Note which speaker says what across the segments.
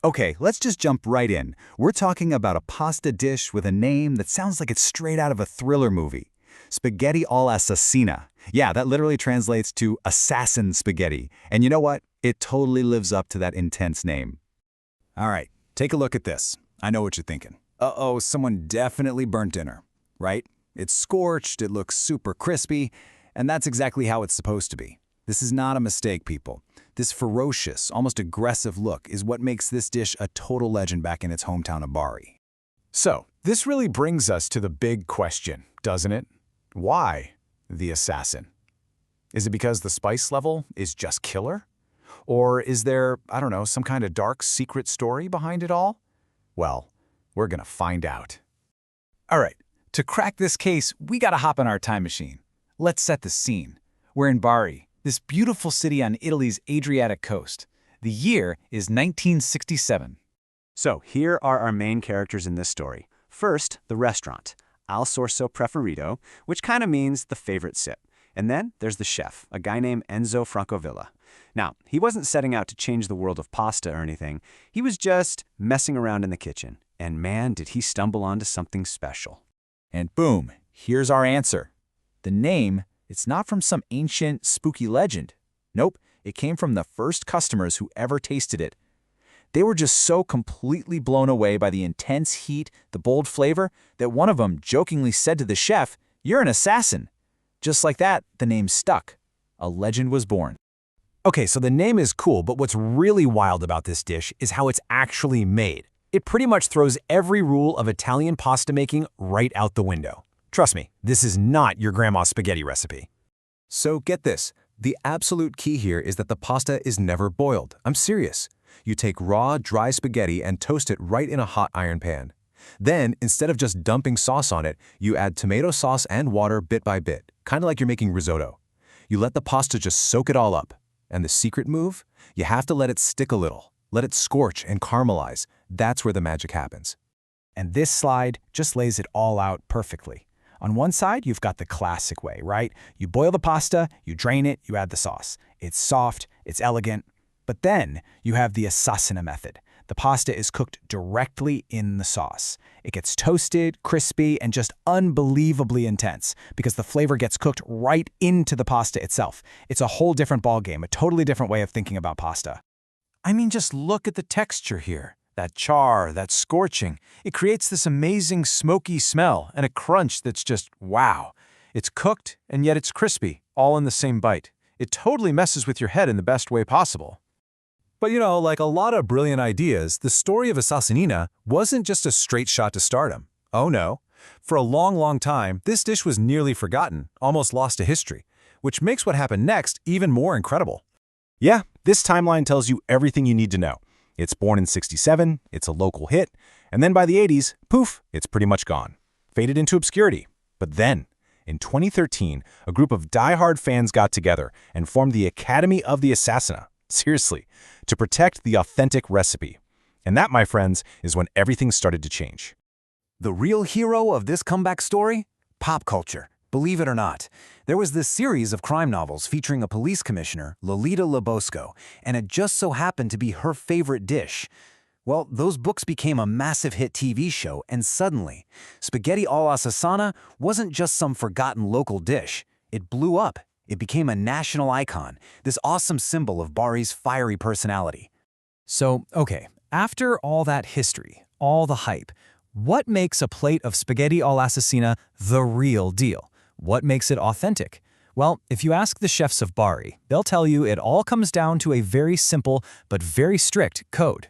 Speaker 1: Okay, let's just jump right in. We're talking about a pasta dish with a name that sounds like it's straight out of a thriller movie. Spaghetti all'assassina. Yeah, that literally translates to assassin spaghetti. And you know what? It totally lives up to that intense name. All right, take a look at this. I know what you're thinking. Uh-oh, someone definitely burnt dinner, right? It's scorched, it looks super crispy, and that's exactly how it's supposed to be. This is not a mistake, people. This ferocious, almost aggressive look is what makes this dish a total legend back in its hometown of Bari.
Speaker 2: So, this really brings us to the big question, doesn't it? Why the assassin? Is it because the spice level is just killer? Or is there, I don't know, some kind of dark secret story behind it all? Well, we're gonna find out.
Speaker 1: All right, to crack this case, we gotta hop in our time machine. Let's set the scene. We're in Bari, this beautiful city on Italy's Adriatic coast. The year is 1967.
Speaker 3: So here are our main characters in this story. First, the restaurant, Al Sorso Preferito, which kind of means the favorite sip. And then there's the chef, a guy named Enzo Francavilla. Now, he wasn't setting out to change the world of pasta or anything. He was just messing around in the kitchen. And man, did he stumble onto something special.
Speaker 1: And boom, here's our answer. The name, it's not from some ancient, spooky legend. Nope, it came from the first customers who ever tasted it. They were just so completely blown away by the intense heat, the bold flavor, that one of them jokingly said to the chef, "You're an assassin." Just like that, the name stuck. A legend was born.
Speaker 2: Okay, so the name is cool, but what's really wild about this dish is how it's actually made. It pretty much throws every rule of Italian pasta making right out the window. Trust me, this is not your grandma's spaghetti recipe.
Speaker 4: So get this, the absolute key here is that the pasta is never boiled. I'm serious. You take raw, dry spaghetti and toast it right in a hot iron pan. Then, instead of just dumping sauce on it, you add tomato sauce and water bit by bit, kind of like you're making risotto. You let the pasta just soak it all up. And the secret move? You have to let it stick a little. Let it scorch and caramelize. That's where the magic happens.
Speaker 2: And this slide just lays it all out perfectly. On one side, you've got the classic way, right? You boil the pasta, you drain it, you add the sauce. It's soft, it's elegant. But then you have the Assassina method. The pasta is cooked directly in the sauce. It gets toasted, crispy, and just unbelievably intense because the flavor gets cooked right into the pasta itself. It's a whole different ballgame, a totally different way of thinking about pasta.
Speaker 5: I mean, just look at the texture here. That char, that scorching. It creates this amazing smoky smell and a crunch that's just wow. It's cooked and yet it's crispy, all in the same bite. It totally messes with your head in the best way possible.
Speaker 4: But you know, like a lot of brilliant ideas, the story of Assassina wasn't just a straight shot to stardom. Oh no. For a long time, this dish was nearly forgotten, almost lost to history, which makes what happened next even more incredible.
Speaker 2: Yeah, this timeline tells you everything you need to know. It's born in '67, it's a local hit, and then by the '80s, poof, it's pretty much gone. Faded into obscurity. But then, in 2013, a group of die-hard fans got together and formed the Academy of the Assassina. Seriously, to protect the authentic recipe. And that, my friends, is when everything started to change.
Speaker 5: The real hero of this comeback story? Pop culture. Believe it or not, there was this series of crime novels featuring a police commissioner, Lolita Labosco, and it just so happened to be her favorite dish. Well, those books became a massive hit TV show, and suddenly, spaghetti all'assassina wasn't just some forgotten local dish. It blew up. It became a national icon, this awesome symbol of Bari's fiery personality.
Speaker 2: So, okay, after all that history, all the hype, what makes a plate of spaghetti all'assassina the real deal? What makes it authentic? Well, if you ask the chefs of Bari, they'll tell you it all comes down to a very simple but very strict code.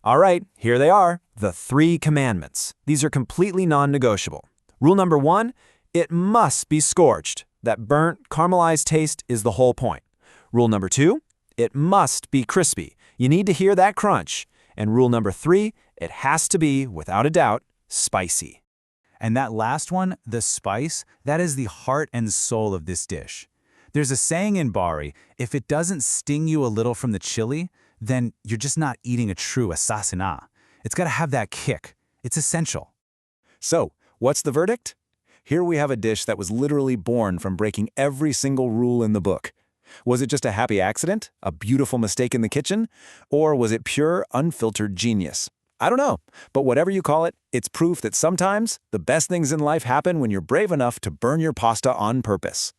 Speaker 5: All right, here they are, the 3 commandments. These are completely non-negotiable. Rule number 1, it must be scorched. That burnt, caramelized taste is the whole point. Rule number 2, it must be crispy. You need to hear that crunch. And rule number 3, it has to be, without a doubt, spicy.
Speaker 1: And that last one, the spice, that is the heart and soul of this dish. There's a saying in Bari, if it doesn't sting you a little from the chili, then you're just not eating a true assassina. It's got to have that kick. It's essential.
Speaker 2: So, what's the verdict? Here we have a dish that was literally born from breaking every single rule in the book.
Speaker 5: Was it just a happy accident? A beautiful mistake in the kitchen? Or was it pure, unfiltered genius? I don't know, but whatever you call it, it's proof that sometimes the best things in life happen when you're brave enough to burn your pasta on purpose.